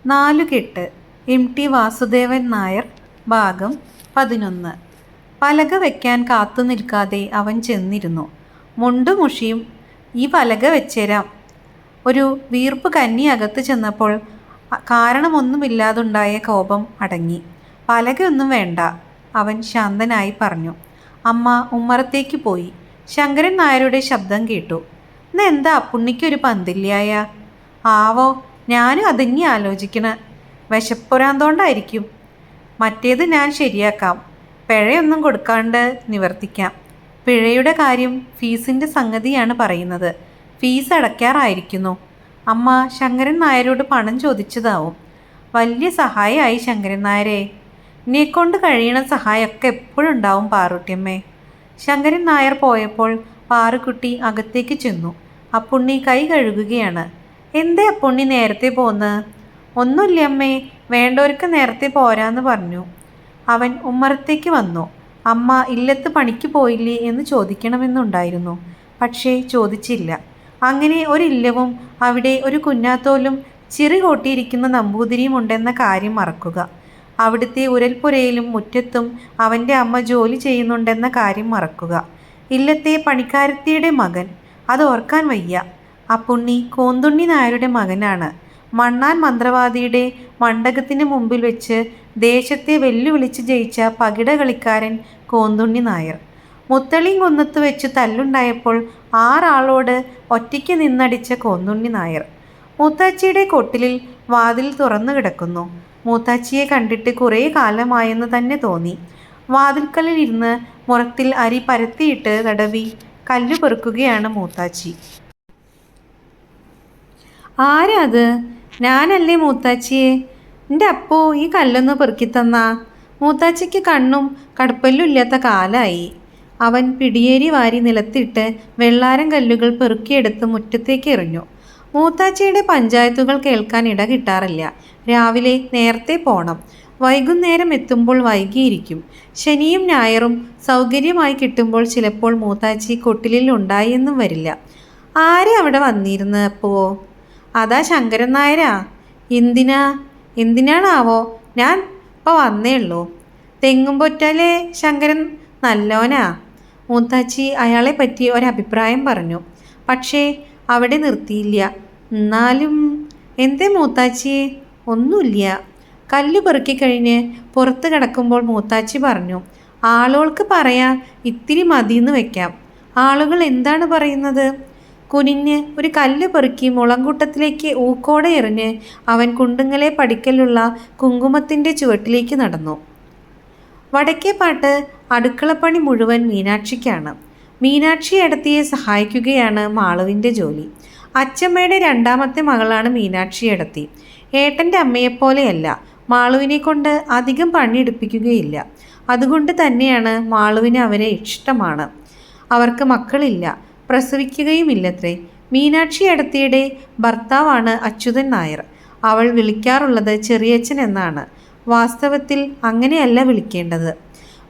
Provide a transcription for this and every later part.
നാലുകെട്ട് MT വാസുദേവൻ നായർ ഭാഗം 11. പലക വയ്ക്കാൻ കാത്തു നിൽക്കാതെ അവൻ ചെന്നിരുന്നു. മുണ്ടുമുഷിയും ഈ പലക വെച്ചേരാം. ഒരു വീർപ്പ് കന്നി അകത്ത് ചെന്നപ്പോൾ കാരണമൊന്നുമില്ലാതുണ്ടായ കോപം അടങ്ങി. പലകയൊന്നും വേണ്ട, അവൻ ശാന്തനായി പറഞ്ഞു. അമ്മ ഉമ്മറത്തേക്ക് പോയി. ശങ്കരൻ നായരുടെ ശബ്ദം കേട്ടു. ഇന്നെന്താ പുണ്ണിക്കൊരു പന്തില്ലായ? ആവോ, ഞാനും അതന്നെ ആലോചിക്കണ. വിശപ്പുരാന്തോണ്ടായിരിക്കും. മറ്റേത് ഞാൻ ശരിയാക്കാം, പിഴയൊന്നും കൊടുക്കാണ്ട് നിവർത്തിക്കാം. പിഴയുടെ കാര്യം ഫീസിൻ്റെ സംഗതിയാണ് പറയുന്നത്. ഫീസ് അടയ്ക്കാറായിരിക്കുന്നു. അമ്മ ശങ്കരൻ നായരോട് പണം ചോദിച്ചതാവും. വലിയ സഹായമായി ശങ്കരൻ നായരെ. എന്നെക്കൊണ്ട് കഴിയണ സഹായമൊക്കെ എപ്പോഴും ഉണ്ടാവും പാറുട്ടിയമ്മേ. ശങ്കരൻ നായർ പോയപ്പോൾ പാറുക്കുട്ടി അകത്തേക്ക് ചെന്നു. അപ്പുണ്ണി കൈ കഴുകുകയാണ്. എന്തേ അപ്പുണ്ണി നേരത്തെ പോന്ന്? ഒന്നുമില്ല അമ്മേ, വേണ്ടവർക്ക് നേരത്തെ പോരാന്ന് പറഞ്ഞു. അവൻ ഉമ്മറത്തേക്ക് വന്നു. അമ്മ ഇല്ലത്ത് പണിക്ക് പോയില്ലേ എന്ന് ചോദിക്കണമെന്നുണ്ടായിരുന്നു, പക്ഷേ ചോദിച്ചില്ല. അങ്ങനെ ഒരില്ലവും അവിടെ ഒരു കുഞ്ഞാത്തോലും ചിറി കൊട്ടിയിരിക്കുന്ന നമ്പൂതിരിയും ഉണ്ടെന്ന കാര്യം മറക്കുക. അവിടുത്തെ ഉരൽപ്പുരയിലും മുറ്റത്തും അവൻ്റെ അമ്മ ജോലി ചെയ്യുന്നുണ്ടെന്ന കാര്യം മറക്കുക. ഇല്ലത്തെ പണിക്കാരത്തിയുടെ മകൻ, അത് ഓർക്കാൻ വയ്യ. അപ്പുണ്ണി കോന്തുണ്ണി നായരുടെ മകനാണ്. മണ്ണാൻ മന്ത്രവാദിയുടെ മണ്ഡപത്തിന് മുമ്പിൽ വെച്ച് ദേശത്തെ വെല്ലുവിളിച്ച് ജയിച്ച പകിട കളിക്കാരൻ കോന്തുണ്ണി നായർ. മുത്തളിങ്കുന്നത്ത് വെച്ച് തല്ലുണ്ടായപ്പോൾ 6 ആളോട് ഒറ്റയ്ക്ക് നിന്നടിച്ച കോന്തുണ്ണി നായർ. മൂത്താച്ചിയുടെ കൊട്ടിലിൽ വാതിൽ തുറന്നു കിടക്കുന്നു. മൂത്താച്ചിയെ കണ്ടിട്ട് കുറേ കാലമായെന്ന് തന്നെ തോന്നി. വാതിൽക്കലിൽ ഇരുന്ന് മുറത്തിൽ അരി പരത്തിയിട്ട് തടവി കല്ലു പെറുക്കുകയാണ് മൂത്താച്ചി. ആരാ അത്? ഞാനല്ലേ മൂത്താച്ചിയെ. എൻ്റെ അപ്പോ ഈ കല്ലൊന്ന് പെറുക്കിത്തന്നാ. മൂത്താച്ചിക്ക് കണ്ണും കടപ്പല്ലും ഇല്ലാത്ത കാലായി. അവൻ പിടിയേരി വാരി നിലത്തിട്ട് വെള്ളാരം കല്ലുകൾ പെറുക്കിയെടുത്ത് മുറ്റത്തേക്ക് എറിഞ്ഞു. മൂത്താച്ചിയുടെ പഞ്ചായത്തുകൾ കേൾക്കാൻ ഇട കിട്ടാറില്ല. രാവിലെ നേരത്തെ പോണം, വൈകുന്നേരം എത്തുമ്പോൾ വൈകിയിരിക്കും. ശനിയും ഞായറും സൗകര്യമായി കിട്ടുമ്പോൾ ചിലപ്പോൾ മൂത്താച്ചി കൊട്ടിലിൽ ഉണ്ടായെന്നും വരില്ല. ആരെ അവിടെ വന്നിരുന്ന് അപ്പോ? അതാ ശങ്കരൻ നായരാ. എന്തിനാണാവോ? ഞാൻ ഇപ്പോൾ വന്നേ ഉള്ളൂ. തെങ്ങും പൊറ്റാലേ ശങ്കരൻ നല്ലോനാ. മൂത്താച്ചി അയാളെ പറ്റി ഒരഭിപ്രായം പറഞ്ഞു. പക്ഷേ അവിടെ നിർത്തിയില്ല. എന്നാലും എന്തേ മൂത്താച്ചിയെ? ഒന്നുമില്ല. കല്ല് പെറുക്കിക്കഴിഞ്ഞ് പുറത്ത് കിടക്കുമ്പോൾ മൂത്താച്ചി പറഞ്ഞു, ആളുകൾക്ക് പറയാൻ ഇത്തിരി മതിയെന്ന് വെക്കാം. ആളുകൾ എന്താണ് പറയുന്നത്? കുനിഞ്ഞ് ഒരു കല്ല് പെറുക്കി മുളങ്കൂട്ടത്തിലേക്ക് ഊക്കോടെ എറിഞ്ഞ് അവൻ കുണ്ടുങ്ങലെ പടിക്കലുള്ള കുങ്കുമത്തിൻ്റെ ചുവട്ടിലേക്ക് നടന്നു. വടക്കേപ്പാട്ട് അടുക്കളപ്പണി മുഴുവൻ മീനാക്ഷിക്കാണ്. മീനാക്ഷി ഏടത്തിയെ സഹായിക്കുകയാണ് മാളുവിൻ്റെ ജോലി. അച്ചമ്മയുടെ 2ാമത്തെ മകളാണ് മീനാക്ഷി ഏടത്തി. ഏട്ടൻ്റെ അമ്മയെപ്പോലെയല്ല, മാളുവിനെ കൊണ്ട് അധികം പണിയെടുപ്പിക്കുകയില്ല. അതുകൊണ്ട് തന്നെയാണ് മാളുവിന് അവരെ ഇഷ്ടമാണ്. അവർക്ക് മക്കളില്ല, പ്രസവിക്കുകയുമില്ലത്രേ. മീനാക്ഷി ഏടത്തിയുടെ ഭർത്താവാണ് അച്യുതൻ നായർ. അവൾ വിളിക്കാറുള്ളത് ചെറിയച്ഛൻ എന്നാണ്. വാസ്തവത്തിൽ അങ്ങനെയല്ല വിളിക്കേണ്ടത്.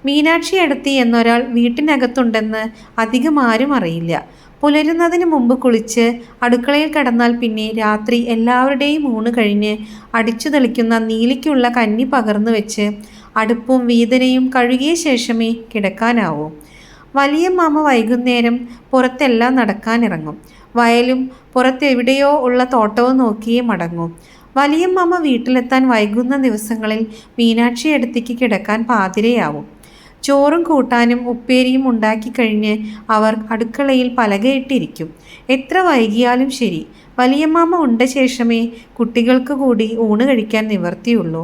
മീനാക്ഷി ഏടത്തി എന്നൊരാൾ വീട്ടിനകത്തുണ്ടെന്ന് അധികം ആരും അറിയില്ല. പുലരുന്നതിന് മുമ്പ് കുളിച്ച് അടുക്കളയിൽ കിടന്നാൽ പിന്നെ രാത്രി എല്ലാവരുടെയും ഊണ് കഴിഞ്ഞ് അടിച്ചു തെളിക്കുന്ന നീലിക്കുള്ള കഞ്ഞി പകർന്നു വെച്ച് അടുപ്പും വീതനയും കഴുകിയ ശേഷമേ കിടക്കാനാവൂ. വലിയമ്മാമ വൈകുന്നേരം പുറത്തെല്ലാം നടക്കാനിറങ്ങും. വയലും പുറത്തെവിടെയോ ഉള്ള തോട്ടവും നോക്കിയേ മടങ്ങൂ. വലിയമ്മാമ വീട്ടിലെത്താൻ വൈകുന്ന ദിവസങ്ങളിൽ മീനാക്ഷി ഏടത്തിക്ക് കിടക്കാൻ പാതിരയാവും. ചോറും കൂട്ടാനും ഉപ്പേരിയും ഉണ്ടാക്കി കഴിഞ്ഞ് അവർ അടുക്കളയിൽ പലകയിട്ടിരിക്കും. എത്ര വൈകിയാലും ശരി, വലിയമ്മാമ ഉണ്ട ശേഷമേ കുട്ടികൾക്ക് കൂടി ഊണ് കഴിക്കാൻ നിവർത്തിയുള്ളൂ.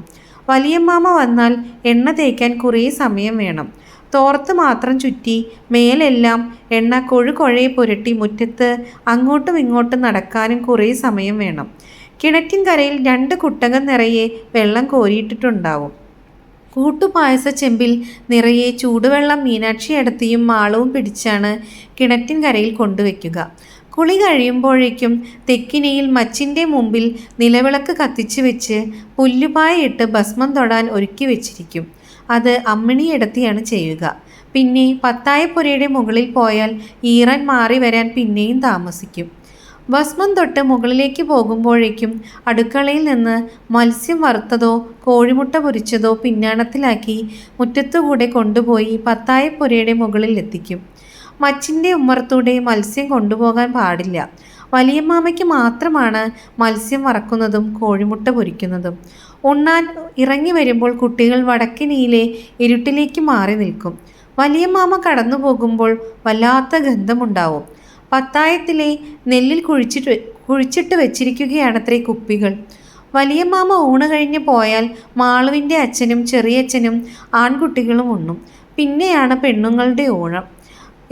വലിയമ്മാമ വന്നാൽ എണ്ണ തേക്കാൻ കുറേ സമയം വേണം. തോർത്ത് മാത്രം ചുറ്റി മേലെല്ലാം എണ്ണ കൊഴുകൊഴയെ പുരട്ടി മുറ്റത്ത് അങ്ങോട്ടും ഇങ്ങോട്ടും നടക്കാനും കുറേ സമയം വേണം. കിണറ്റിൻ കരയിൽ 2 കുട്ടകം നിറയെ വെള്ളം കോരിയിട്ടിട്ടുണ്ടാവും. കൂട്ടുപായസ ചെമ്പിൽ നിറയെ ചൂടുവെള്ളം മീനാക്ഷി ഏടത്തിയും മാളവും പിടിച്ചാണ് കിണറ്റിൻ കരയിൽ കൊണ്ടുവയ്ക്കുക. കുളി കഴിയുമ്പോഴേക്കും തെക്കിനിയിൽ മച്ചിൻ്റെ മുമ്പിൽ നിലവിളക്ക് കത്തിച്ചു വെച്ച് പുല്ലുപായിട്ട് ഭസ്മം തൊടാൻ ഒരുക്കി വെച്ചിരിക്കും. അത് അമ്മിണി ഏടത്തിയാണ് ചെയ്യുക. പിന്നെ പത്തായപ്പുരയുടെ മുകളിൽ പോയാൽ ഈറൻ മാറി വരാൻ പിന്നെയും താമസിക്കും. ഭസ്മം തൊട്ട് മുകളിലേക്ക് പോകുമ്പോഴേക്കും അടുക്കളയിൽ നിന്ന് മത്സ്യം വറുത്തതോ കോഴിമുട്ട പൊരിച്ചതോ പിന്നാണത്തിലാക്കി മുറ്റത്തുകൂടെ കൊണ്ടുപോയി പത്തായപ്പുരയുടെ മുകളിൽ എത്തിക്കും. മച്ചിൻ്റെ ഉമ്മറത്തൂടെ മത്സ്യം കൊണ്ടുപോകാൻ പാടില്ല. വലിയമ്മാമയ്ക്ക് മാത്രമാണ് മത്സ്യം വറക്കുന്നതും കോഴിമുട്ട പൊരിക്കുന്നതും. ഉണ്ണാൻ ഇറങ്ങി വരുമ്പോൾ കുട്ടികൾ വടക്കിനിയിലെ ഇരുട്ടിലേക്ക് മാറി നിൽക്കും. വലിയമ്മാമ കടന്നു പോകുമ്പോൾ വല്ലാത്ത ഗന്ധമുണ്ടാവും. പത്തായത്തിലെ നെല്ലിൽ കുഴിച്ചിട്ട് വെച്ചിരിക്കുകയാണത്രേ കുപ്പികൾ. വലിയമ്മാമ ഊണ് കഴിഞ്ഞ് പോയാൽ മാളുവിൻ്റെ അച്ഛനും ചെറിയച്ഛനും ആൺകുട്ടികളും ഉണ്ണും. പിന്നെയാണ് പെണ്ണുങ്ങളുടെ ഊണം.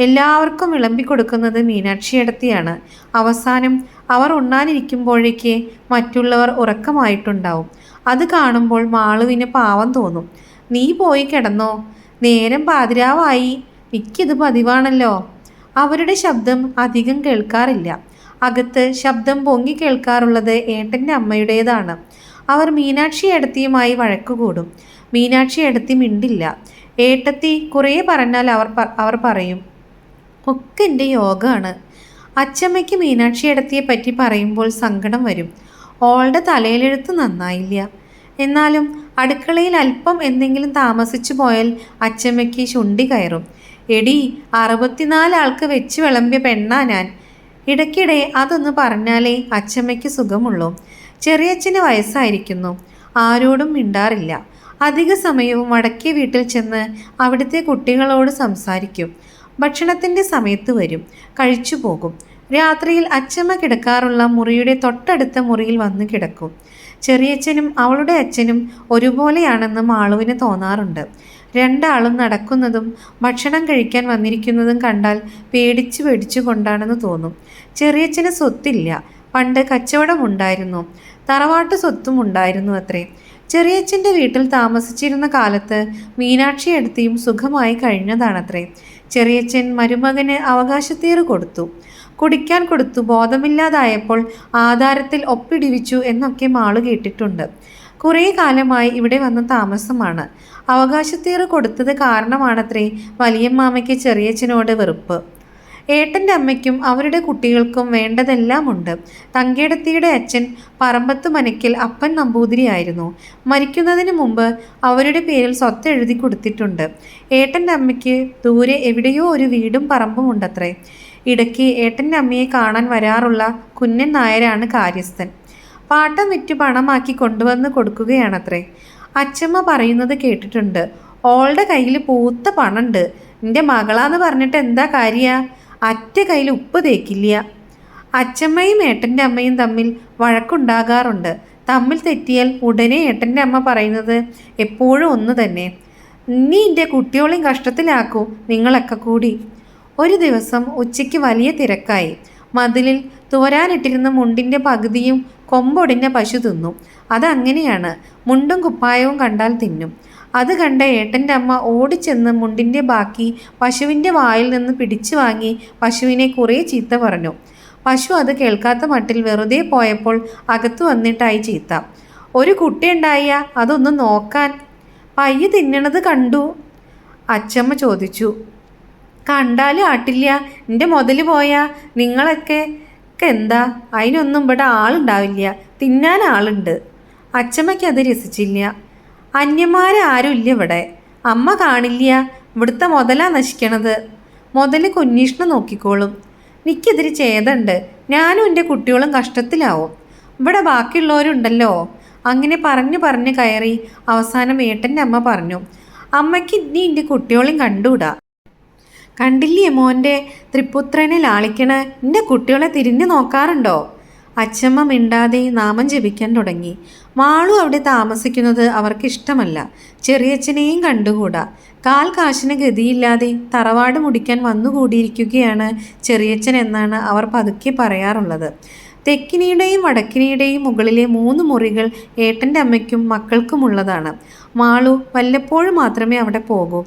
എല്ലാവർക്കും വിളമ്പിക്കൊടുക്കുന്നത് മീനാക്ഷിയേടത്തിയാണ്. അവസാനം അവർ ഉണ്ണാനിരിക്കുമ്പോഴേക്ക് മറ്റുള്ളവർ ഉറക്കമായിട്ടുണ്ടാവും. അത് കാണുമ്പോൾ മാളുവിന് പാവം തോന്നും. നീ പോയി കിടന്നോ, നേരം പാതിരാവായി, എനിക്കിത് പതിവാണല്ലോ. അവരുടെ ശബ്ദം അധികം കേൾക്കാറില്ല. അകത്ത് ശബ്ദം പൊങ്ങി കേൾക്കാറുള്ളത് ഏട്ടൻ്റെ അമ്മയുടേതാണ്. അവർ മീനാക്ഷിയേടത്തിയുമായി വഴക്കുകൂടും. മീനാക്ഷിയേടത്തി മിണ്ടില്ല. ഏട്ടത്തി കുറേ പറഞ്ഞാൽ അവർ പറയും, ഒക്കെ എൻ്റെ യോഗമാണ്. അച്ചമ്മയ്ക്ക് മീനാക്ഷിയേടത്തിയെ പറ്റി പറയുമ്പോൾ സങ്കടം വരും. ഓളുടെ തലയിലെഴുത്ത് നന്നായില്ല. എന്നാലും അടുക്കളയിൽ അല്പം എന്തെങ്കിലും താമസിച്ചു പോയാൽ അച്ചമ്മയ്ക്ക് ചുണ്ടി കയറും. എടി, 64 ആൾക്ക് വെച്ച് വിളമ്പിയ പെണ്ണാ ഞാൻ. ഇടയ്ക്കിടെ അതൊന്ന് പറഞ്ഞാലേ അച്ചമ്മയ്ക്ക് സുഖമുള്ളൂ. ചെറിയച്ഛന് വയസ്സായിരിക്കുന്നു. ആരോടും മിണ്ടാറില്ല. അധിക സമയവും വടക്കേ വീട്ടിൽ ചെന്ന് അവിടുത്തെ കുട്ടികളോട് സംസാരിക്കും. ഭക്ഷണത്തിൻ്റെ സമയത്ത് വരും, കഴിച്ചു പോകും. രാത്രിയിൽ അച്ചമ്മ കിടക്കാറുള്ള മുറിയുടെ തൊട്ടടുത്ത മുറിയിൽ വന്ന് കിടക്കും. ചെറിയച്ഛനും അവളുടെ അച്ഛനും ഒരുപോലെയാണെന്ന് മാളുവിന് തോന്നാറുണ്ട്. രണ്ടാളും നടക്കുന്നതും ഭക്ഷണം കഴിക്കാൻ വന്നിരിക്കുന്നതും കണ്ടാൽ പേടിച്ചു കൊണ്ടാണെന്ന് തോന്നും. ചെറിയച്ഛന് സ്വത്തില്ല. പണ്ട് കച്ചവടമുണ്ടായിരുന്നു. തറവാട്ട് സ്വത്തും ഉണ്ടായിരുന്നു അത്രേ. ചെറിയച്ഛൻ്റെ വീട്ടിൽ താമസിച്ചിരുന്ന കാലത്ത് മീനാക്ഷിയേടത്തിയും സുഖമായി കഴിഞ്ഞതാണത്രേ. ചെറിയച്ഛൻ മരുമകന് അവകാശത്തേറ് കൊടുത്തു, കുടിക്കാൻ കൊടുത്തു. ബോധമില്ലാതായപ്പോൾ ആധാരത്തിൽ ഒപ്പിടിവിച്ചു എന്നൊക്കെ മാളു കേട്ടിട്ടുണ്ട്. കുറേ കാലമായി ഇവിടെ വന്ന താമസമാണ്. അവകാശത്തേറ് കൊടുത്തത് കാരണമാണത്രേ വലിയമ്മാമയ്ക്ക് ചെറിയച്ഛനോട് വെറുപ്പ്. ഏട്ടൻ്റെ അമ്മയ്ക്കും അവരുടെ കുട്ടികൾക്കും വേണ്ടതെല്ലാം ഉണ്ട്. തങ്കേടത്തിയുടെ അച്ഛൻ പറമ്പത്ത് മനയ്ക്കൽ അപ്പൻ നമ്പൂതിരിയായിരുന്നു. മരിക്കുന്നതിന് മുമ്പ് അവരുടെ പേരിൽ സ്വത്ത് എഴുതി കൊടുത്തിട്ടുണ്ട്. ഏട്ടൻ്റെ അമ്മയ്ക്ക് ദൂരെ എവിടെയോ ഒരു വീടും പറമ്പും ഉണ്ടത്രേ. ഇടയ്ക്ക് ഏട്ടൻ്റെ അമ്മയെ കാണാൻ വരാറുള്ള കുഞ്ഞൻ നായരാണ് കാര്യസ്ഥൻ. പാട്ടം വിറ്റ് പണമാക്കി കൊണ്ടുവന്ന് കൊടുക്കുകയാണത്രേ. അച്ചമ്മ പറയുന്നത് കേട്ടിട്ടുണ്ട്. ഓളുടെ കയ്യിൽ പൂത്ത പണുണ്ട്. എൻ്റെ മകളാന്ന് പറഞ്ഞിട്ട് എന്താ കാര്യ? അറ്റ കയ്യിൽ ഉപ്പ് തേക്കില്ല. അച്ചമ്മയും ഏട്ടൻ്റെ അമ്മയും തമ്മിൽ വഴക്കുണ്ടാകാറുണ്ട്. തമ്മിൽ തെറ്റിയാൽ ഉടനെ ഏട്ടൻ്റെ അമ്മ പറയുന്നത് എപ്പോഴും ഒന്ന് തന്നെ, നീ എൻ്റെ കുട്ടികളെയും കഷ്ടത്തിലാക്കൂ നിങ്ങളൊക്കെ കൂടി. ഒരു ദിവസം ഉച്ചയ്ക്ക് വലിയ തിരക്കായി. മതിലിൽ തോരാനിട്ടിരുന്ന മുണ്ടിൻ്റെ പകുതിയും കൊമ്പൊടിഞ്ഞ പശു തിന്നു. അതങ്ങനെയാണ്, മുണ്ടും കുപ്പായവും കണ്ടാൽ തിന്നും. അത് കണ്ട ഏട്ടൻ്റെ അമ്മ ഓടിച്ചെന്ന് മുണ്ടിൻ്റെ ബാക്കി പശുവിൻ്റെ വായിൽ നിന്ന് പിടിച്ചു വാങ്ങി പശുവിനെ കുറേ ചീത്ത പറഞ്ഞു. പശു അത് കേൾക്കാത്ത മട്ടിൽ വെറുതെ പോയപ്പോൾ അകത്തു വന്നിട്ടായി ചീത്ത. ഒരു കുട്ടിയുണ്ടായ അതൊന്ന് നോക്കാൻ. പയ്യ തിന്നണത് കണ്ടു? അച്ചമ്മ ചോദിച്ചു. കണ്ടാലും ആട്ടില്ല. എൻ്റെ മുതൽ പോയാ നിങ്ങളൊക്കെ എന്താ? അതിനൊന്നും ഇവിടെ ആളുണ്ടാവില്ല. തിന്നാൻ ആളുണ്ട്. അച്ചമ്മയ്ക്ക് അത് രസിച്ചില്ല. അന്യന്മാരാരും ഇല്ല ഇവിടെ. അമ്മ കാണില്ല. ഇവിടുത്തെ മുതലാ നശിക്കണത്. മുതൽ കുഞ്ഞീഷ്ണ നോക്കിക്കോളും. എനിക്കെതിരെ ചേതുണ്ട്. ഞാനും എൻ്റെ കുട്ടികളും കഷ്ടത്തിലാവും. ഇവിടെ ബാക്കിയുള്ളവരുണ്ടല്ലോ. അങ്ങനെ പറഞ്ഞ് കയറി അവസാനം ഏട്ടൻ്റെ അമ്മ പറഞ്ഞു, അമ്മയ്ക്ക് ഇനി എൻ്റെ കുട്ടികളെയും കണ്ടുകൂടാ. കണ്ടില്ലേ മോൻ്റെ ത്രിപുത്രനെ ലാളിക്കണ? എൻ്റെ കുട്ടികളെ തിരിഞ്ഞു നോക്കാറുണ്ടോ? അച്ചമ്മ മിണ്ടാതെ നാമം ജപിക്കാൻ തുടങ്ങി. മാളു അവിടെ താമസിക്കുന്നത് അവർക്കിഷ്ടമല്ല. ചെറിയച്ഛനെയും കണ്ടുകൂടാ. കാൽ കാശിന് ഗതിയില്ലാതെ തറവാട് മുടിക്കാൻ വന്നുകൂടിയിരിക്കുകയാണ് ചെറിയച്ഛൻ എന്നാണ് അവർ പതുക്കെ പറയാറുള്ളത്. തെക്കിനിയുടെയും വടക്കിനിയുടെയും മുകളിലെ 3 മുറികൾ ഏട്ടൻ്റെ അമ്മയ്ക്കും മക്കൾക്കുമുള്ളതാണ്. മാളു വല്ലപ്പോഴും മാത്രമേ അവിടെ പോകൂ.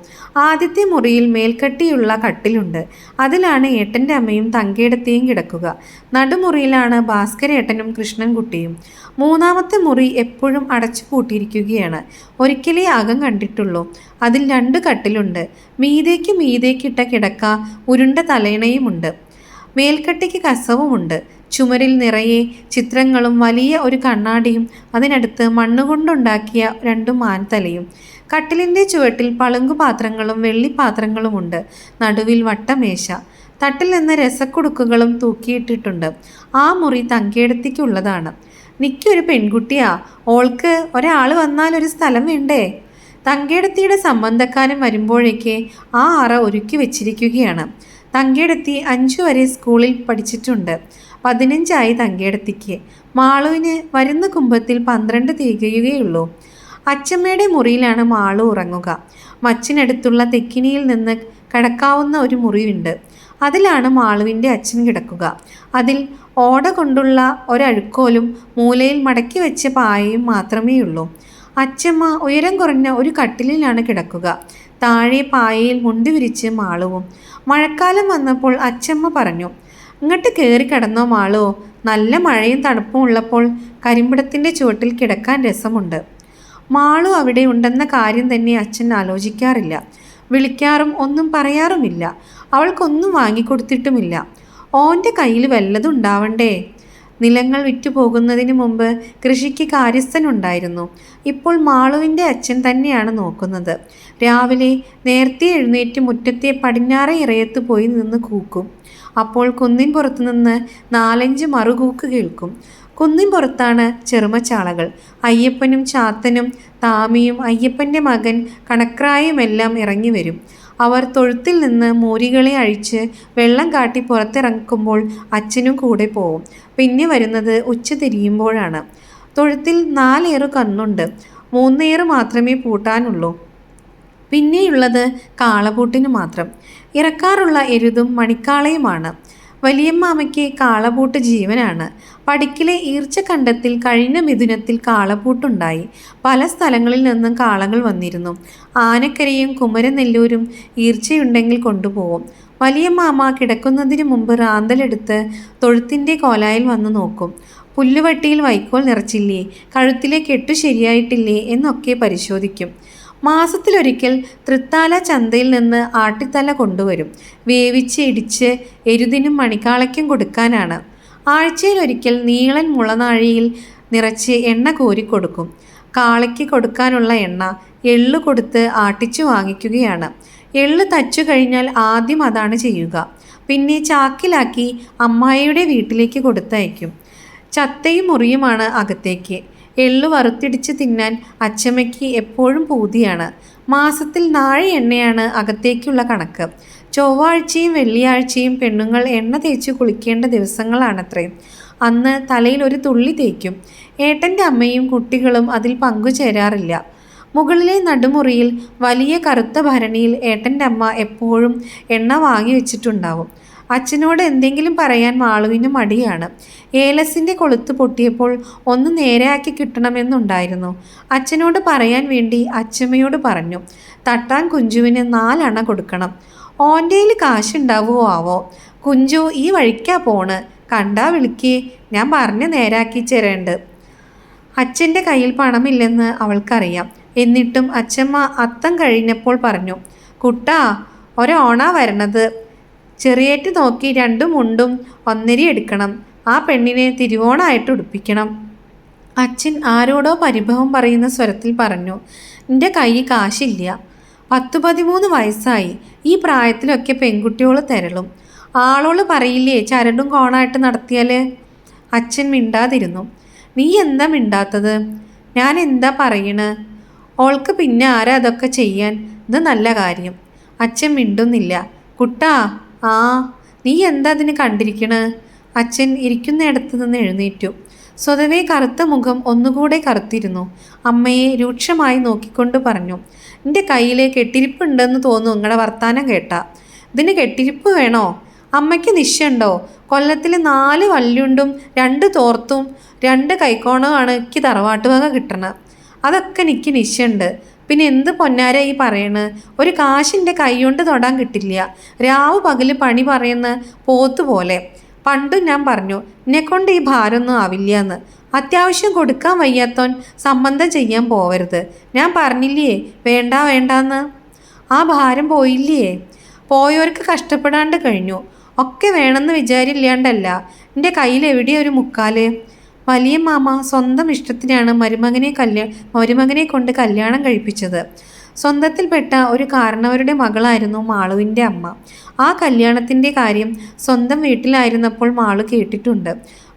ആദ്യത്തെ മുറിയിൽ മേൽക്കട്ടിയുള്ള കട്ടിലുണ്ട്. അതിലാണ് ഏട്ടൻ്റെ അമ്മയും തങ്കേടത്തെയും കിടക്കുക. നടുമുറിയിലാണ് ഭാസ്കരേട്ടനും കൃഷ്ണൻകുട്ടിയും. 3ാമത്തെ മുറി എപ്പോഴും അടച്ചു പൂട്ടിയിരിക്കുകയാണ്. ഒരിക്കലേ അകം കണ്ടിട്ടുള്ളൂ. അതിൽ 2 കട്ടിലുണ്ട്. മീതേക്കിട്ട കിടക്ക, ഉരുണ്ട തലയിണയുമുണ്ട്. മേൽക്കട്ടിക്ക് കസവുമുണ്ട്. ചുമരിൽ നിറയെ ചിത്രങ്ങളും വലിയ ഒരു കണ്ണാടിയും അതിനടുത്ത് മണ്ണുകൊണ്ടുണ്ടാക്കിയ 2 മാൻതലയും. കട്ടിലിൻ്റെ ചുവട്ടിൽ പളുങ്കുപാത്രങ്ങളും വെള്ളിപ്പാത്രങ്ങളുമുണ്ട്. നടുവിൽ വട്ടമേശ. തട്ടിൽ നിന്ന് രസക്കുടുക്കുകളും തൂക്കിയിട്ടിട്ടുണ്ട്. ആ മുറി തങ്കേടത്തിക്കുള്ളതാണ്. നിക്കൊരു പെൺകുട്ടിയാ, ഓൾക്ക് ഒരാൾ വന്നാൽ ഒരു സ്ഥലം വേണ്ടേ? തങ്കേടത്തിയുടെ സംബന്ധക്കാരൻ വരുമ്പോഴേക്ക് ആ അറ ഒരുക്കി വെച്ചിരിക്കുകയാണ്. തങ്കേടത്തി 5 വരെ സ്കൂളിൽ പഠിച്ചിട്ടുണ്ട്. 15 തങ്കേടത്തിക്ക്. മാളുവിന് വരുന്ന കുംഭത്തിൽ 12 തികയുകയുള്ളൂ. അച്ചമ്മയുടെ മുറിയിലാണ് മാളു ഉറങ്ങുക. മച്ചിനടുത്തുള്ള തെക്കിനിയിൽ നിന്ന് കിടക്കാവുന്ന ഒരു മുറിയുണ്ട്. അതിലാണ് മാളുവിൻ്റെ അച്ഛൻ കിടക്കുക. അതിൽ ഓട കൊണ്ടുള്ള ഒരഴുക്കോലും മൂലയിൽ മടക്കി വെച്ച പായയും മാത്രമേയുള്ളൂ. അച്ചമ്മ ഉയരം കുറഞ്ഞ ഒരു കട്ടിലിലാണ് കിടക്കുക. താഴെ പായയിൽ മുണ്ടി വിരിച്ച് മാളുവും. മഴക്കാലം വന്നപ്പോൾ അച്ചമ്മ പറഞ്ഞു, ഇങ്ങോട്ട് കയറി കിടന്നോ മാളോ, നല്ല മഴയും തണുപ്പും ഉള്ളപ്പോൾ കരിമ്പിടത്തിൻ്റെ ചുവട്ടിൽ കിടക്കാൻ രസമുണ്ട്. മാളു അവിടെ ഉണ്ടെന്ന കാര്യം തന്നെ അച്ഛൻ ആലോചിക്കാറില്ല. വിളിക്കാറും ഒന്നും പറയാറുമില്ല. അവൾക്കൊന്നും വാങ്ങിക്കൊടുത്തിട്ടുമില്ല. ഓൻ്റെ കയ്യിൽ വല്ലതും ഉണ്ടാവണ്ടേ? നിലങ്ങൾ വിറ്റുപോകുന്നതിന് മുമ്പ് കൃഷിക്ക് കാര്യസ്ഥനുണ്ടായിരുന്നു. ഇപ്പോൾ മാളുവിൻ്റെ അച്ഛൻ തന്നെയാണ് നോക്കുന്നത്. രാവിലെ നേരത്തെ എഴുന്നേറ്റ് മുറ്റത്തെ പടിഞ്ഞാറേ ഇറയത്ത് പോയി നിന്ന് കൂക്കും. അപ്പോൾ കുന്നിൻ പുറത്തു നിന്ന് 4-5 മറുകൂക്ക് കേൾക്കും. കുന്നിൻ പുറത്താണ് ചെറുമച്ചാളകൾ. അയ്യപ്പനും ചാത്തനും താമിയും അയ്യപ്പൻ്റെ മകൻ കണക്രായുമെല്ലാം ഇറങ്ങി വരും. അവർ തൊഴുത്തിൽ നിന്ന് മൂരികളെ അഴിച്ച് വെള്ളം കാട്ടി പുറത്തിറക്കുമ്പോൾ അച്ഛനും കൂടെ പോവും. പിന്നെ വരുന്നത് ഉച്ച തിരിയുമ്പോഴാണ്. തൊഴുത്തിൽ 4 ഏറ് കന്നുണ്ട്. 3 ഏറ് മാത്രമേ പൂട്ടാനുള്ളൂ. പിന്നെയുള്ളത് കാളപൂട്ടിന് മാത്രം. ഇറക്കാറുള്ള എരുതും മണിക്കാളയുമാണ്. വലിയമ്മാമയ്ക്ക് കാളപൂട്ട് ജീവനാണ്. പടിക്കിലെ ഈർച്ചക്കണ്ടത്തിൽ കഴിഞ്ഞ മിഥുനത്തിൽ കാളപൂട്ടുണ്ടായി. പല സ്ഥലങ്ങളിൽ നിന്നും കാളകൾ വന്നിരുന്നു. ആനക്കരയും കുമരനെല്ലൂരും ഈർച്ചയുണ്ടെങ്കിൽ കൊണ്ടുപോകും. വലിയമ്മാമ കിടക്കുന്നതിന് മുമ്പ് റാന്തലെടുത്ത് തൊഴുത്തിൻ്റെ കോലായിൽ വന്ന് നോക്കും. പുല്ലുവട്ടിയിൽ വൈക്കോൽ നിറച്ചില്ലേ, കഴുത്തിലെ കെട്ടു ശരിയായിട്ടില്ലേ എന്നൊക്കെ പരിശോധിക്കും. മാസത്തിലൊരിക്കൽ തൃത്താല ചന്തയിൽ നിന്ന് ആട്ടിത്തല കൊണ്ടുവരും. വേവിച്ച് ഇടിച്ച് എരുതിനും മണിക്കാളയ്ക്കും കൊടുക്കാനാണ്. ആഴ്ചയിലൊരിക്കൽ നീളൻ മുളനാഴിയിൽ നിറച്ച് എണ്ണ കോരിക്കൊടുക്കും. കാളയ്ക്ക് കൊടുക്കാനുള്ള എണ്ണ എള്ളു കൊടുത്ത് ആട്ടിച്ചു വാങ്ങിക്കുകയാണ്. എള്ള് തച്ചു കഴിഞ്ഞാൽ ആദ്യം അതാണ് ചെയ്യുക. പിന്നെ ചാക്കിലാക്കി അമ്മായിയുടെ വീട്ടിലേക്ക് കൊടുത്തയക്കും. ചത്തയും മുറിയുമാണ് അകത്തേക്ക്. എള്ളു വറുത്തിടിച്ച് തിന്നാൻ അച്ചമ്മയ്ക്ക് എപ്പോഴും പൂതിയാണ്. മാസത്തിൽ 4 എണ്ണയാണ് അകത്തേക്കുള്ള കണക്ക്. ചൊവ്വാഴ്ചയും വെള്ളിയാഴ്ചയും പെണ്ണുങ്ങൾ എണ്ണ തേച്ച് കുളിക്കേണ്ട ദിവസങ്ങളാണത്രേ. അന്ന് തലയിൽ ഒരു തുള്ളി തേക്കും. ഏട്ടൻ്റെ അമ്മയും കുട്ടികളും അതിൽ പങ്കുചേരാറില്ല. മുകളിലെ നടുമുറിയിൽ വലിയ കറുത്ത ഭരണിയിൽ ഏട്ടൻ്റെ അമ്മ എപ്പോഴും എണ്ണ വാങ്ങി വെച്ചിട്ടുണ്ടാവും. അച്ഛനോട് എന്തെങ്കിലും പറയാൻ മാളുവിന് മടിയാണ്. ഏലസിൻ്റെ കൊളുത്ത് പൊട്ടിയപ്പോൾ ഒന്ന് നേരെയാക്കി കിട്ടണമെന്നുണ്ടായിരുന്നു. അച്ഛനോട് പറയാൻ വേണ്ടി അച്ചമ്മയോട് പറഞ്ഞു, തട്ടാൻ കുഞ്ചുവിന് 4 അണ കൊടുക്കണം. ഓൻ്റെയിൽ കാശുണ്ടാവുമോ ആവോ? കുഞ്ചു ഈ വഴിക്കാ പോണ്, കണ്ടാ വിളിക്കേ, ഞാൻ പറഞ്ഞ് നേരാക്കി ചേരേണ്ട. അച്ഛൻ്റെ കയ്യിൽ പണമില്ലെന്ന് അവൾക്കറിയാം. എന്നിട്ടും അച്ചമ്മ അത്തം കഴിഞ്ഞപ്പോൾ പറഞ്ഞു, കുട്ടാ ഒരോണാ വരണത്, ചെറിയേറ്റ് നോക്കി 2 മുണ്ടും 1.5 എടുക്കണം. ആ പെണ്ണിനെ തിരുവോണമായിട്ട് ഉടുപ്പിക്കണം. അച്ഛൻ ആരോടോ പരിഭവം പറയുന്ന സ്വരത്തിൽ പറഞ്ഞു, എൻ്റെ കയ്യിൽ കാശില്ല. 10-13 വയസ്സായി. ഈ പ്രായത്തിലൊക്കെ പെൺകുട്ടിയോള് തരളും. ആളോള് പറയില്ലേ ചരടും കോണായിട്ട് നടത്തിയാൽ. അച്ഛൻ മിണ്ടാതിരുന്നു. നീ എന്താ മിണ്ടാത്തത്? ഞാൻ എന്താ പറയണ്? ഓൾക്ക് പിന്നെ ആരാ അതൊക്കെ ചെയ്യാൻ? ഇത് നല്ല കാര്യം. അച്ഛൻ മിണ്ടുന്നില്ല. കുട്ടാ, ആ നീ എന്താ അതിന് കണ്ടിരിക്കണ്? അച്ഛൻ ഇരിക്കുന്നിടത്ത് നിന്ന് എഴുന്നേറ്റു. സ്വതവേ കറുത്ത മുഖം ഒന്നുകൂടെ കറുത്തിരുന്നു. അമ്മയെ രൂക്ഷമായി നോക്കിക്കൊണ്ട് പറഞ്ഞു, എൻ്റെ കയ്യിൽ കെട്ടിരിപ്പുണ്ടെന്ന് തോന്നുന്നു നിങ്ങളുടെ വർത്താനം കേട്ടാ. ഇതിന് കെട്ടിരിപ്പ് വേണോ? അമ്മയ്ക്ക് നിശ്ചയുണ്ടോ? കൊല്ലത്തിൽ 4 വല്യുണ്ടും 2 തോർത്തും 2 കൈക്കോണമാണ് എനിക്ക് തറവാട്ട് വക കിട്ടണം. അതൊക്കെ എനിക്ക് നിശ്ചയുണ്ട്. പിന്നെ എന്ത് പൊന്നാര ഈ പറയണ്? ഒരു കാശിൻ്റെ കൈകൊണ്ട് തൊടാൻ കിട്ടില്ല. രാവ് പകല് പണി പറയുന്ന പോത്തുപോലെ. പണ്ടും ഞാൻ പറഞ്ഞു, എന്നെക്കൊണ്ട് ഈ ഭാരമൊന്നും ആവില്ല എന്ന്. അത്യാവശ്യം കൊടുക്കാൻ വയ്യാത്തോൻ സംബന്ധം ചെയ്യാൻ പോവരുത്. ഞാൻ പറഞ്ഞില്ലേ വേണ്ടാന്ന്. ആ ഭാരം പോയില്ലേ? പോയവർക്ക് കഷ്ടപ്പെടാണ്ട് കഴിഞ്ഞു. ഒക്കെ വേണമെന്ന് വിചാരില്ലാണ്ടല്ല. എൻ്റെ കയ്യിൽ എവിടെയാ ഒരു മുക്കാല്? വലിയ മാമ സ്വന്തം ഇഷ്ടത്തിനാണ് മരുമകനെ കൊണ്ട് കല്യാണം കഴിപ്പിച്ചത്. സ്വന്തത്തിൽപ്പെട്ട ഒരു കാരണവരുടെ മകളായിരുന്നു മാളുവിൻ്റെ അമ്മ. ആ കല്യാണത്തിൻ്റെ കാര്യം സ്വന്തം വീട്ടിലായിരുന്നപ്പോൾ മാളു കേട്ടിട്ടുണ്ട്.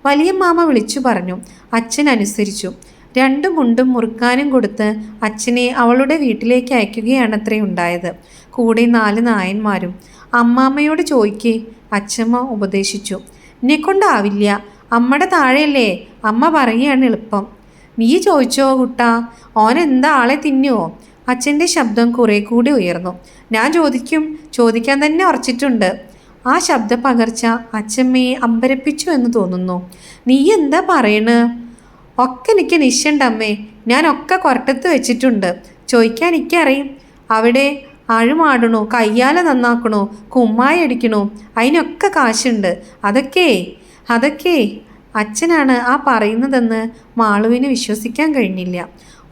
വലിയ മാമ വിളിച്ചു പറഞ്ഞു. അച്ഛൻ അനുസരിച്ചു. 2 മുണ്ടും മുറുക്കാനും കൊടുത്ത് അച്ഛനെ അവളുടെ വീട്ടിലേക്ക് അയക്കുകയാണത്രേ ഉണ്ടായത്. കൂടെ 4 നായന്മാരും. അമ്മാമ്മയോട് ചോദിക്കേ, അച്ഛമ്മ ഉപദേശിച്ചു. എന്നെക്കൊണ്ടാവില്ല, അമ്മയുടെ താഴെയല്ലേ, അമ്മ പറയുകയാണ് എളുപ്പം. നീ ചോദിച്ചോ കുട്ടാ, ഓനെന്താ ആളെ തിന്നുവോ? അച്ഛൻ്റെ ശബ്ദം കുറെ കൂടി ഉയർന്നു. ഞാൻ ചോദിക്കാൻ തന്നെ ഉറച്ചിട്ടുണ്ട്. ആ ശബ്ദ പകർച്ച അച്ഛമ്മയെ അമ്പരപ്പിച്ചു എന്ന് തോന്നുന്നു. നീ എന്താ പറയണ്? ഒക്കെ എനിക്ക് നിശ്ചണ്ടമ്മേ, ഞാനൊക്കെ കൊരട്ടത്ത് വെച്ചിട്ടുണ്ട്. ചോദിക്കാൻ എനിക്കറിയും. അവിടെ അഴുമാടണോ, കയ്യാല നന്നാക്കണോ, കുമ്മായി അടിക്കണോ, അതിനൊക്കെ കാശുണ്ട്. അതൊക്കെ അച്ഛനാണ് ആ പറയുന്നതെന്ന് മാളുവിന് വിശ്വസിക്കാൻ കഴിഞ്ഞില്ല.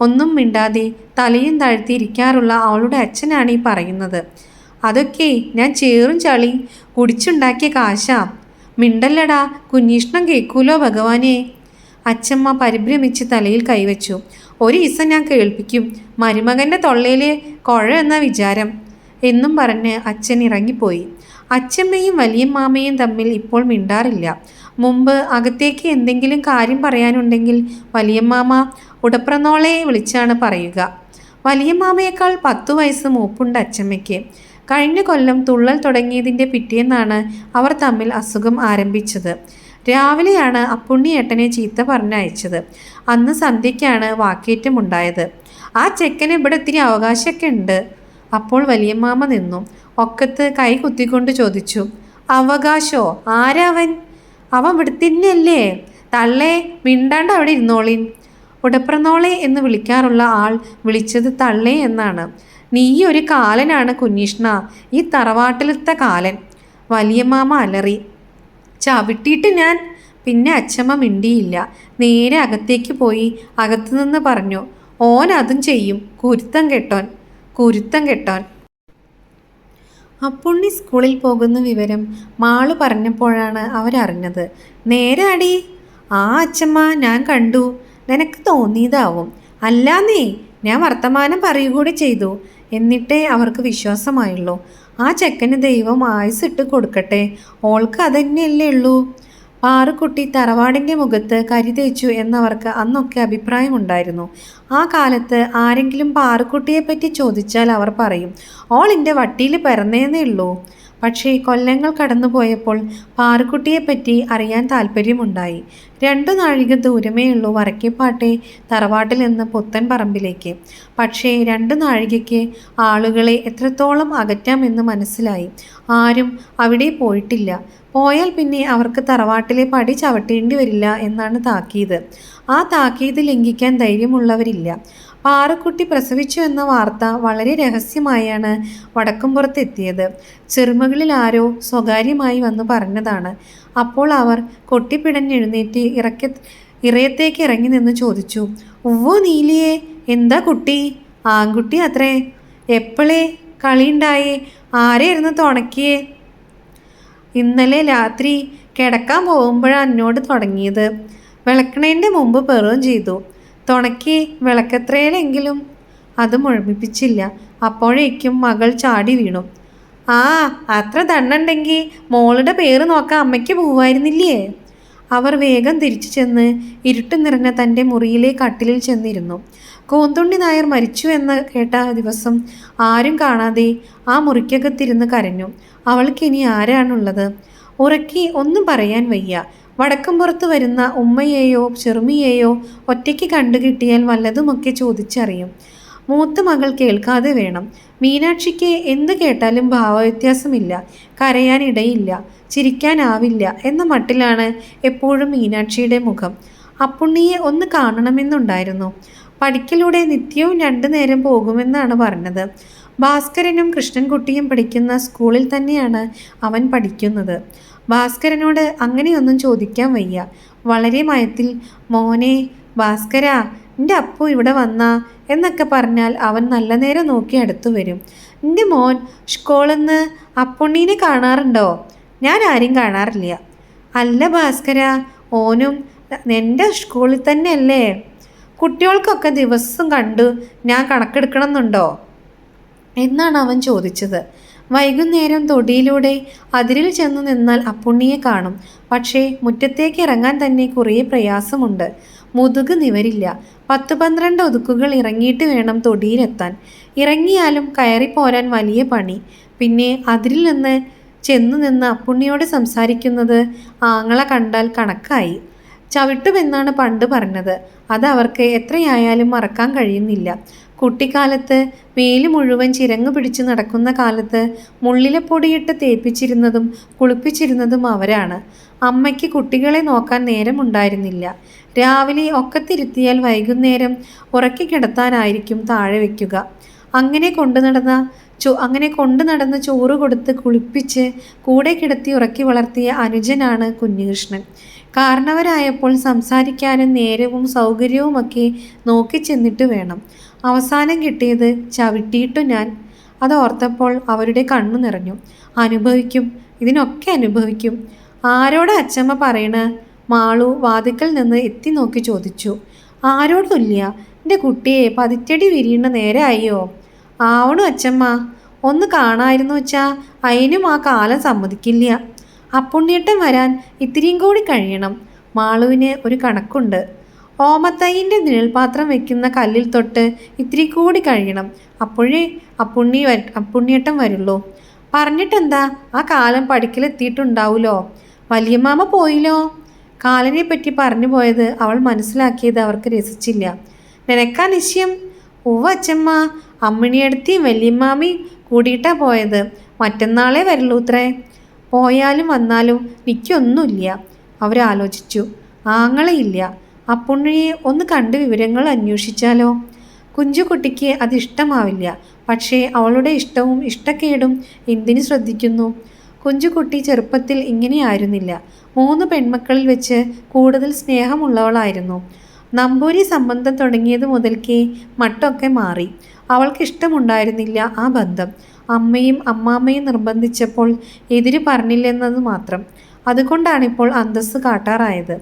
ഒന്നും മിണ്ടാതെ തലയും താഴ്ത്തി ഇരിക്കാറുള്ള അവളുടെ അച്ഛനാണ് ഈ പറയുന്നത്. അതൊക്കെ ഞാൻ ചേറും ചളി കുടിച്ചുണ്ടാക്കിയ കാശാ. മിണ്ടല്ലടാ, കുഞ്ഞീഷ്ണം കേൾക്കൂലോ ഭഗവാനെ. അച്ഛമ്മ പരിഭ്രമിച്ച് തലയിൽ കൈവച്ചു. ഒരു ദിവസം ഞാൻ കേൾപ്പിക്കും, മരുമകൻ്റെ തൊള്ളയിൽ കുഴ എന്ന വിചാരം എന്നും പറഞ്ഞ് അച്ഛൻ ഇറങ്ങിപ്പോയി. അച്ഛമ്മയും വലിയമ്മാമയും തമ്മിൽ ഇപ്പോൾ മിണ്ടാറില്ല. മുമ്പ് അകത്തേക്ക് എന്തെങ്കിലും കാര്യം പറയാനുണ്ടെങ്കിൽ വലിയമ്മാമ ഉടപ്രനോളെ വിളിച്ചാണ് പറയുക. വലിയമ്മാമയേക്കാൾ 10 വയസ്സ് മൂപ്പുണ്ട് അച്ഛമ്മയ്ക്ക്. കഴിഞ്ഞ കൊല്ലം തുള്ളൽ തുടങ്ങിയതിൻ്റെ പിറ്റേന്നാണ് അവർ തമ്മിൽ അസുഖം ആരംഭിച്ചത്. രാവിലെയാണ് അപ്പുണ്ണിയേട്ടനെ ചീത്ത പറഞ്ഞയച്ചത്. അന്ന് സന്ധ്യയ്ക്കാണ് വാക്കേറ്റമുണ്ടായത്. ആ ചെക്കന് ഇവിടെ ഇത്തിരി അവകാശമൊക്കെ ഉണ്ട്. അപ്പോൾ വലിയമ്മാമ നിന്നു. ഒക്കത്ത് കൈ കുത്തിക്കൊണ്ട് ചോദിച്ചു, അവകാശോ? ആരാവൻ? അവൻ ഇവിടുത്തിന്നല്ലേ? തള്ളേ, മിണ്ടാണ്ട് അവിടെ ഇരുന്നോളിൻ. ഉടപ്രനോളെ എന്ന് വിളിക്കാറുള്ള ആൾ വിളിച്ചത് തള്ളേ എന്നാണ്. നീ ഒരു കാലനാണ് കുഞ്ഞീഷ്ണ, ഈ തറവാട്ടിലത്തെ കാലൻ. വലിയമ്മാമ അലറി. ചവിട്ടിയിട്ട് ഞാൻ. പിന്നെ അച്ഛമ്മ മിണ്ടിയില്ല. നേരെ അകത്തേക്ക് പോയി അകത്തുനിന്ന് പറഞ്ഞു, ഓൻ അതും ചെയ്യും, കുരുത്തം കെട്ടോൻ. അപ്പുണ്ണി സ്കൂളിൽ പോകുന്ന വിവരം മാളു പറഞ്ഞപ്പോഴാണ് അവരറിഞ്ഞത്. നേരെ അടി? ആ അച്ഛമ്മ, ഞാൻ കണ്ടു. നിനക്ക് തോന്നിയതാവും. അല്ലാന്നേ, ഞാൻ വർത്തമാനം പറയുകൂടി ചെയ്തു. എന്നിട്ടേ അവർക്ക് വിശ്വാസമായുള്ളൂ. ആ ചെക്കന് ദൈവം ആയുസിട്ട് കൊടുക്കട്ടെ, ഓൾക്ക് അതന്നെയല്ലേ ഉള്ളൂ. പാറുക്കുട്ടി തറവാടിൻ്റെ മുഖത്ത് കരി തേച്ചു എന്നവർക്ക് അന്നൊക്കെ അഭിപ്രായമുണ്ടായിരുന്നു. ആ കാലത്ത് ആരെങ്കിലും പാറുക്കുട്ടിയെപ്പറ്റി ചോദിച്ചാൽ അവർ പറയും, ഓൾ എൻ്റെ വട്ടിയിൽ പിറന്നേന്നേ ഉള്ളൂ. പക്ഷേ കൊല്ലങ്ങൾ കടന്നുപോയപ്പോൾ പാറുക്കുട്ടിയെപ്പറ്റി അറിയാൻ താല്പര്യമുണ്ടായി. 2 നാഴിക ദൂരമേ ഉള്ളൂ വരക്കേപ്പാട്ടെ തറവാട്ടിൽ നിന്ന് പുത്തൻ പറമ്പിലേക്ക്. പക്ഷേ 2 നാഴികയ്ക്ക് ആളുകളെ എത്രത്തോളം അകറ്റാമെന്ന് മനസ്സിലായി. ആരും അവിടെ പോയിട്ടില്ല. പോയാൽ പിന്നെ അവർക്ക് തറവാട്ടിലെ പടി ചവിട്ടേണ്ടി വരില്ല എന്നാണ് താക്കീത്. ആ താക്കീത് ലംഘിക്കാൻ ധൈര്യമുള്ളവരില്ല. പാറുക്കുട്ടി പ്രസവിച്ചു എന്ന വാർത്ത വളരെ രഹസ്യമായാണ് വടക്കുംപുറത്തെത്തിയത്. ചെറുമകളിൽ ആരോ സ്വകാര്യമായി വന്നു പറഞ്ഞതാണ്. അപ്പോൾ അവർ കൊട്ടിപ്പിടഞ്ഞെഴുന്നേറ്റ് ഇറയത്തേക്ക് ഇറങ്ങി നിന്ന് ചോദിച്ചു, ഉവ്വോ നീലിയേ, എന്താ കുട്ടി? ആൺകുട്ടി അത്രേ. എപ്പോഴേ കളിയുണ്ടായേ? ആരെയായിരുന്നു തുണക്കിയേ? ഇന്നലെ രാത്രി കിടക്കാൻ പോകുമ്പോഴാണ് എന്നോട് തുടങ്ങിയത്. വിളക്കണേൻ്റെ മുമ്പ് പെറുകയും ചെയ്തു. തുണക്കി വിളക്കത്രയിലെങ്കിലും അത് മുഴുമിപ്പിച്ചില്ല. അപ്പോഴേക്കും മകൾ ചാടി വീണു. ആ, അത്ര ദണ്ണുണ്ടെങ്കിൽ മോളുടെ പേര് നോക്കാൻ അമ്മയ്ക്ക് പോവായിരുന്നില്ലേ? അവർ വേഗം തിരിച്ചു ചെന്ന് ഇരുട്ട് നിറഞ്ഞ തൻ്റെ മുറിയിലെ കട്ടിലിൽ ചെന്നിരുന്നു. കൂന്തുണ്ണി നായർ മരിച്ചു എന്ന് കേട്ട ദിവസം ആരും കാണാതെ ആ മുറിക്കകത്തിരുന്ന് കരഞ്ഞു. അവൾക്കിനി ആരാണുള്ളത്? ഉറക്കി ഒന്നും പറയാൻ വയ്യ. വടക്കുംപുറത്ത് വരുന്ന ഉമ്മയെയോ ചെറുമിയെയോ ഒറ്റയ്ക്ക് കണ്ടുകിട്ടിയാൽ വല്ലതുമൊക്കെ ചോദിച്ചറിയും. മൂത്ത മകൾ കേൾക്കാതെ വേണം. മീനാക്ഷിക്ക് എന്ത് കേട്ടാലും ഭാവവ്യത്യാസമില്ല, കരയാനിടയില്ല, ചിരിക്കാനാവില്ല എന്ന മട്ടിലാണ് എപ്പോഴും മീനാക്ഷിയുടെ മുഖം. അപ്പുണ്ണിയെ ഒന്ന് കാണണമെന്നുണ്ടായിരുന്നു. പഠിക്കലൂടെ നിത്യവും 2 നേരം പോകുമെന്നാണ് പറഞ്ഞത്. ഭാസ്കരനും കൃഷ്ണൻകുട്ടിയും പഠിക്കുന്ന സ്കൂളിൽ തന്നെയാണ് അവൻ പഠിക്കുന്നത്. ഭാസ്കരനോട് അങ്ങനെയൊന്നും ചോദിക്കാൻ വയ്യ. വളരെ മയത്തിൽ, മോനെ ഭാസ്കരാ, എൻ്റെ അപ്പു ഇവിടെ വന്നാ എന്നൊക്കെ പറഞ്ഞാൽ അവൻ നല്ല നേരം നോക്കി അടുത്തു വരും. എൻ്റെ മോൻ സ്കൂളിൽ നിന്ന് അപ്പുണ്ണീനെ കാണാറുണ്ടോ? ഞാൻ ആരും കാണാറില്ല. അല്ല ഭാസ്കര, ഓനും എൻ്റെ സ്കൂളിൽ തന്നെയല്ലേ? കുട്ടികൾക്കൊക്കെ ദിവസം കണ്ടു ഞാൻ കണക്കെടുക്കണം എന്നുണ്ടോ എന്നാണ് അവൻ ചോദിച്ചത്. വൈകുന്നേരം തൊടിയിലൂടെ അതിരിൽ ചെന്നു നിന്നാൽ അപ്പുണ്ണിയെ കാണും. പക്ഷേ മുറ്റത്തേക്ക് ഇറങ്ങാൻ തന്നെ കുറേ പ്രയാസമുണ്ട്. മുതുക് നിവരില്ല. 10-12 ഒതുക്കുകൾ ഇറങ്ങിയിട്ട് വേണം തൊടിയിലെത്താൻ. ഇറങ്ങിയാലും കയറിപ്പോരാൻ വലിയ പണി. പിന്നെ അതിരിൽ നിന്ന് ചെന്നു നിന്ന് അപ്പുണ്ണിയോട് സംസാരിക്കുന്നത് ആങ്ങളെ കണ്ടാൽ കണക്കായി. ചവിട്ടുമെന്നാണ് പണ്ട് പറഞ്ഞത്. അത് അവർക്ക് എത്രയായാലും മറക്കാൻ കഴിയുന്നില്ല. കുട്ടിക്കാലത്ത് മേല് മുഴുവൻ ചിരങ്ങു പിടിച്ചു നടക്കുന്ന കാലത്ത് മുള്ളിലപ്പൊടിയിട്ട് തേപ്പിച്ചിരുന്നതും കുളിപ്പിച്ചിരുന്നതും അവരാണ്. അമ്മയ്ക്ക് കുട്ടികളെ നോക്കാൻ നേരമുണ്ടായിരുന്നില്ല. രാവിലെ ഒക്കത്തിരുത്തിയാൽ വൈകുന്നേരം ഉറക്കി കിടത്താനായിരിക്കും താഴെ വയ്ക്കുക. അങ്ങനെ കൊണ്ടു നടന്ന് ചോറ് കൊടുത്ത് കുളിപ്പിച്ച് കൂടെ കിടത്തി ഉറക്കി വളർത്തിയ അനുജനാണ് കുഞ്ഞികൃഷ്ണൻ. കാരണവരായപ്പോൾ സംസാരിക്കാനും നേരവും സൗകര്യവുമൊക്കെ നോക്കി ചെന്നിട്ട് വേണം. അവസാനം കിട്ടിയത് ചവിട്ടിയിട്ടു ഞാൻ. അതോർത്തപ്പോൾ അവരുടെ കണ്ണു നിറഞ്ഞു. അനുഭവിക്കും, ഇതിനൊക്കെ അനുഭവിക്കും. ആരോടാ അച്ചമ്മ പറയണ? മാളു വാതിക്കൽ നിന്ന് എത്തി നോക്കി ചോദിച്ചു. ആരോടുമില്ല. എൻ്റെ കുട്ടിയെ പതിറ്റടി വിരിയുന്ന നേരമായോ? ആവണു അച്ചമ്മ. ഒന്ന് കാണായിരുന്നു വെച്ചാ അതിനും ആ കാലം സമ്മതിക്കില്ല. അപ്പുണ്ണിയേട്ടൻ വരാൻ ഇത്തിരിയും കൂടി കഴിയണം. മാളുവിന് ഒരു കണക്കുണ്ട്. ഓമത്തൈൻ്റെ നിഴൽപാത്രം വെക്കുന്ന കല്ലിൽ തൊട്ട് ഇത്തിരി കൂടി കഴിയണം. അപ്പോഴേ അപ്പുണ്ണിയേട്ടൻ വരുള്ളൂ. പറഞ്ഞിട്ടെന്താ, ആ കാലം പഠിക്കലെത്തിയിട്ടുണ്ടാവുമല്ലോ. വലിയമ്മാമ പോയില്ലോ. കാലനെ പറ്റി പറഞ്ഞു പോയത് അവൾ മനസ്സിലാക്കിയത് അവർക്ക് രസിച്ചില്ല. നിനക്കാ നിശ്ചയം? ഉവ്വ അച്ചമ്മ. അമ്മിണിയടുത്തിയും വല്യമ്മാമയും കൂടിയിട്ടാ പോയത്. മറ്റന്നാളേ വരുള്ളൂത്രേ. പോയാലും വന്നാലും നിൽക്കൊന്നുമില്ല. അവരാലോചിച്ചു. ആങ്ങളയില്ല. അപ്പുണ്ണിയെ ഒന്ന് കണ്ട് വിവരങ്ങൾ അന്വേഷിച്ചാലോ? കുഞ്ചുകുട്ടിക്ക് അതിഷ്ടമാവില്ല. പക്ഷേ അവളുടെ ഇഷ്ടവും ഇഷ്ടക്കേടും എന്തിനു ശ്രദ്ധിക്കുന്നു? കുഞ്ചുകുട്ടി ചെറുപ്പത്തിൽ ഇങ്ങനെയായിരുന്നില്ല. 3 പെൺമക്കളിൽ വെച്ച് കൂടുതൽ സ്നേഹമുള്ളവളായിരുന്നു. നമ്പൂരി സംബന്ധം തുടങ്ങിയത് മുതൽക്കേ മട്ടൊക്കെ മാറി. അവൾക്കിഷ്ടമുണ്ടായിരുന്നില്ല ആ ബന്ധം. അമ്മയും അമ്മാമ്മയും നിർബന്ധിച്ചപ്പോൾ എതിര് പറഞ്ഞില്ലെന്നത് മാത്രം. അതുകൊണ്ടാണിപ്പോൾ അന്തസ്സ് കാട്ടാറായത്.